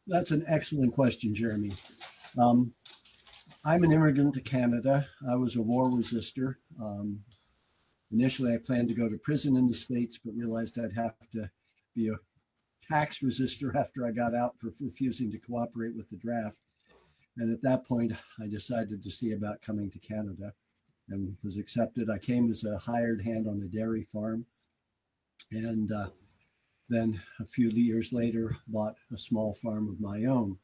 That's an excellent question, Jeremy. Um, I'm an immigrant to Canada. I was a war resister. Initially, I planned to go to prison in the States, but realized I'd have to be a tax resister after I got out for refusing to cooperate with the draft. And at that point, I decided to see about coming to Canada and was accepted. I came as a hired hand on a dairy farm, and then a few years later bought a small farm of my own.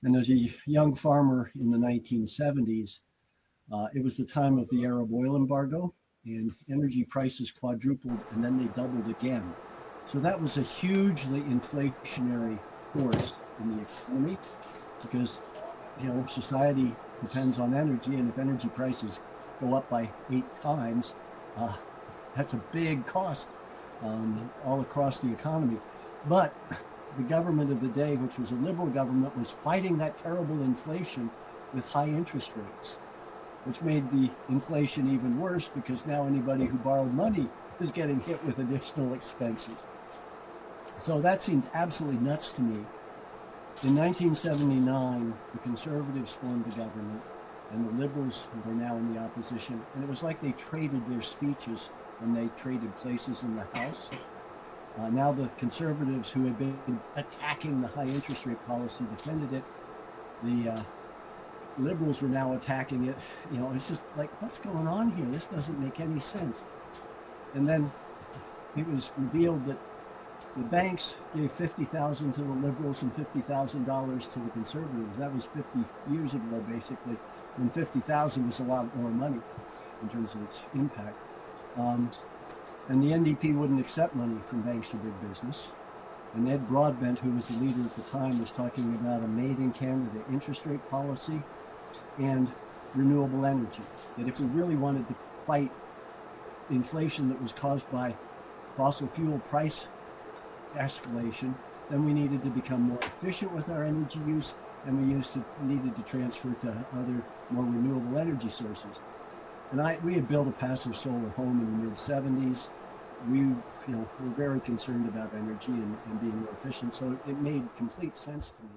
And as a young farmer in the 1970s, it was the time of the Arab oil embargo, and energy prices quadrupled and then they doubled again. So that was a hugely inflationary force in the economy because society depends on energy, and if energy prices go up by 8 times, uh, that's a big cost all across the economy. But the government of the day, which was a liberal government, was fighting that terrible inflation with high interest rates, which made the inflation even worse because now anybody who borrowed money is getting hit with additional expenses. So that seemed absolutely nuts to me. In 1979, the conservatives formed the government and the liberals were now in the opposition. And it was like they traded their speeches when they traded places in the House. Now the conservatives who had been attacking the high interest rate policy defended it. The liberals were now attacking it. It's just like, what's going on here? This doesn't make any sense. And then it was revealed that the banks gave $50,000 to the liberals and $50,000 to the conservatives. That was 50 years ago, basically, when $50,000 was a lot more money in terms of its impact. And the NDP wouldn't accept money from banks or big business. And Ed Broadbent, who was the leader at the time, was talking about a made-in-Canada interest rate policy and renewable energy. That if we really wanted to fight inflation that was caused by fossil fuel price escalation, then we needed to become more efficient with our energy use, and we needed to transfer to other more renewable energy sources. And we had built a passive solar home in the mid-70s. We were very concerned about energy and being more efficient, so it made complete sense to me